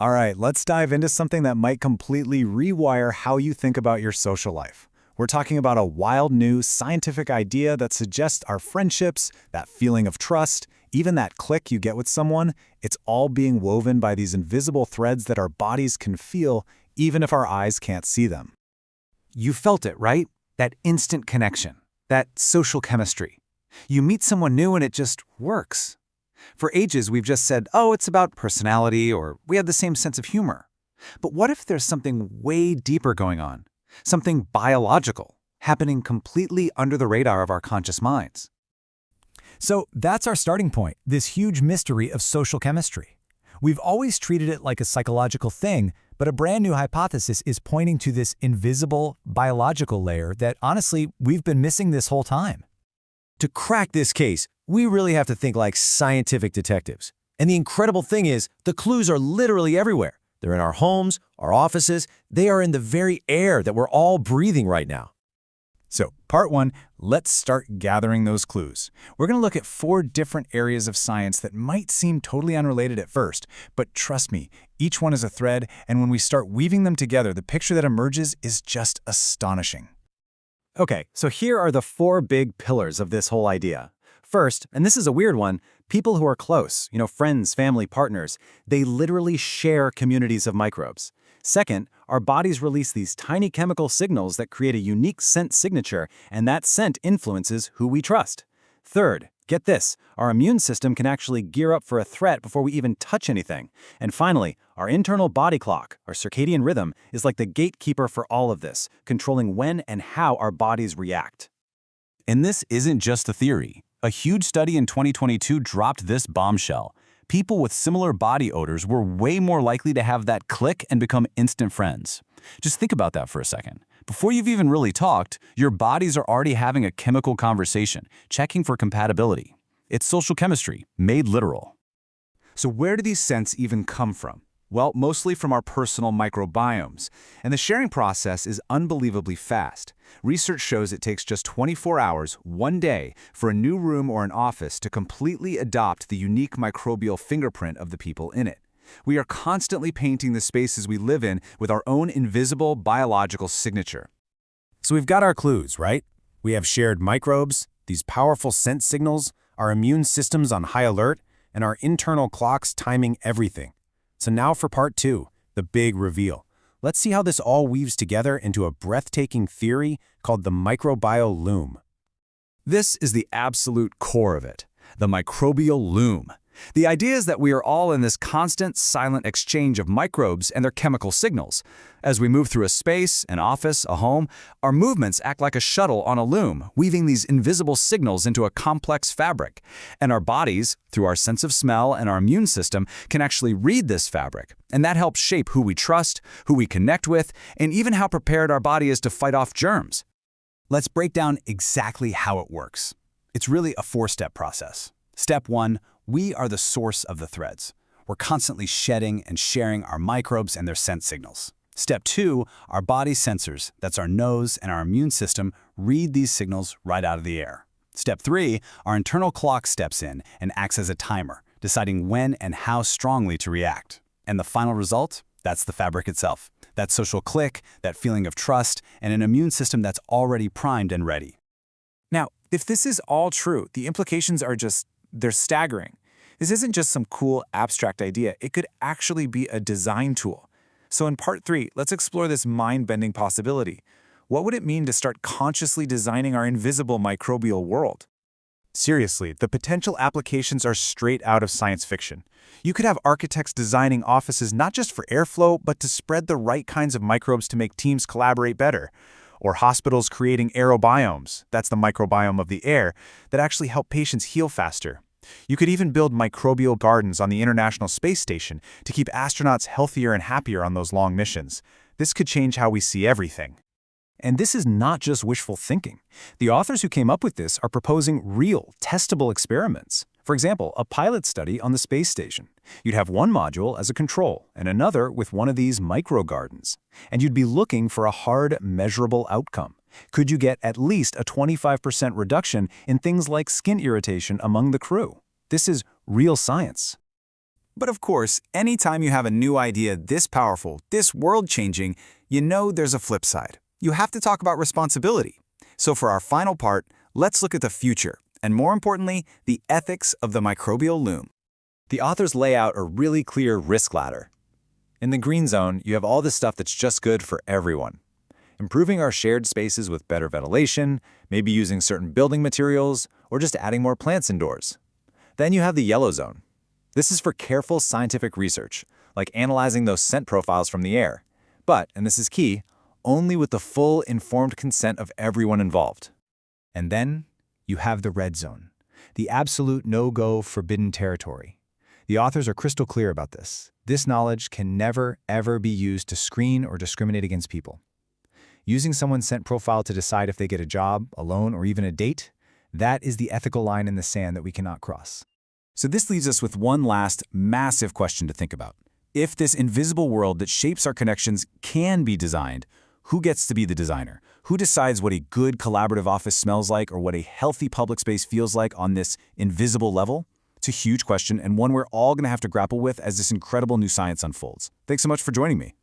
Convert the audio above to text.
All right, let's dive into something that might completely rewire how you think about your social life. We're talking about a wild new scientific idea that suggests our friendships, that feeling of trust, even that click you get with someone, it's all being woven by these invisible threads that our bodies can feel, even if our eyes can't see them. You felt it, right? That instant connection, that social chemistry. You meet someone new and it just works. For ages, we've just said, oh, it's about personality, or we have the same sense of humor. But what if there's something way deeper going on? Something biological, happening completely under the radar of our conscious minds. So that's our starting point, this huge mystery of social chemistry. We've always treated it like a psychological thing, but a brand new hypothesis is pointing to this invisible biological layer that, honestly, we've been missing this whole time. To crack this case, we really have to think like scientific detectives. And the incredible thing is, the clues are literally everywhere. They're in our homes, our offices, they are in the very air that we're all breathing right now. So, part one, let's start gathering those clues. We're going to look at 4 different areas of science that might seem totally unrelated at first, but trust me, each one is a thread, and when we start weaving them together, the picture that emerges is just astonishing. Okay, so here are the 4 big pillars of this whole idea. First, and this is a weird one, people who are close, friends, family, partners, they literally share communities of microbes. Second, our bodies release these tiny chemical signals that create a unique scent signature, and that scent influences who we trust. Third, get this, our immune system can actually gear up for a threat before we even touch anything. And finally, our internal body clock, our circadian rhythm, is like the gatekeeper for all of this, controlling when and how our bodies react. And this isn't just a theory. A huge study in 2022 dropped this bombshell. People with similar body odors were way more likely to have that click and become instant friends. Just think about that for a second. Before you've even really talked, your bodies are already having a chemical conversation, checking for compatibility. It's social chemistry, made literal. So where do these scents even come from? Well, mostly from our personal microbiomes. And the sharing process is unbelievably fast. Research shows it takes just 24 hours, one day, for a new room or an office to completely adopt the unique microbial fingerprint of the people in it. We are constantly painting the spaces we live in with our own invisible biological signature. So we've got our clues, right? We have shared microbes, these powerful scent signals, our immune systems on high alert, and our internal clocks timing everything. So now for part 2, the big reveal. Let's see how this all weaves together into a breathtaking theory called the Microbial Loom. This is the absolute core of it, the microbial loom. The idea is that we are all in this constant, silent exchange of microbes and their chemical signals. As we move through a space, an office, a home, our movements act like a shuttle on a loom, weaving these invisible signals into a complex fabric. And our bodies, through our sense of smell and our immune system, can actually read this fabric. And that helps shape who we trust, who we connect with, and even how prepared our body is to fight off germs. Let's break down exactly how it works. It's really a 4-step process. Step 1, we are the source of the threads. We're constantly shedding and sharing our microbes and their scent signals. Step 2, our body sensors, that's our nose and our immune system, read these signals right out of the air. Step 3, our internal clock steps in and acts as a timer, deciding when and how strongly to react. And the final result? That's the fabric itself. That social click, that feeling of trust, and an immune system that's already primed and ready. Now, if this is all true, the implications are they're staggering. This isn't just some cool abstract idea. It could actually be a design tool. So in part 3, let's explore this mind-bending possibility. What would it mean to start consciously designing our invisible microbial world? Seriously, the potential applications are straight out of science fiction. You could have architects designing offices not just for airflow, but to spread the right kinds of microbes to make teams collaborate better. Or hospitals creating aerobiomes, that's the microbiome of the air, that actually help patients heal faster. You could even build microbial gardens on the International Space Station to keep astronauts healthier and happier on those long missions. This could change how we see everything. And this is not just wishful thinking. The authors who came up with this are proposing real, testable experiments. For example, a pilot study on the space station. You'd have one module as a control and another with one of these microgardens. And you'd be looking for a hard, measurable outcome. Could you get at least a 25% reduction in things like skin irritation among the crew? This is real science. But of course, anytime you have a new idea this powerful, this world-changing, you know there's a flip side. You have to talk about responsibility. So for our final part, let's look at the future, and more importantly, the ethics of the microbial loom. The authors lay out a really clear risk ladder. In the green zone, you have all the stuff that's just good for everyone. Improving our shared spaces with better ventilation, maybe using certain building materials, or just adding more plants indoors. Then you have the yellow zone. This is for careful scientific research, like analyzing those scent profiles from the air. But, and this is key, only with the full informed consent of everyone involved. And then you have the red zone, the absolute no-go forbidden territory. The authors are crystal clear about this. This knowledge can never, ever be used to screen or discriminate against people. Using someone's scent profile to decide if they get a job, a loan, or even a date, that is the ethical line in the sand that we cannot cross. So this leaves us with one last massive question to think about. If this invisible world that shapes our connections can be designed, who gets to be the designer? Who decides what a good collaborative office smells like or what a healthy public space feels like on this invisible level? It's a huge question and one we're all going to have to grapple with as this incredible new science unfolds. Thanks so much for joining me.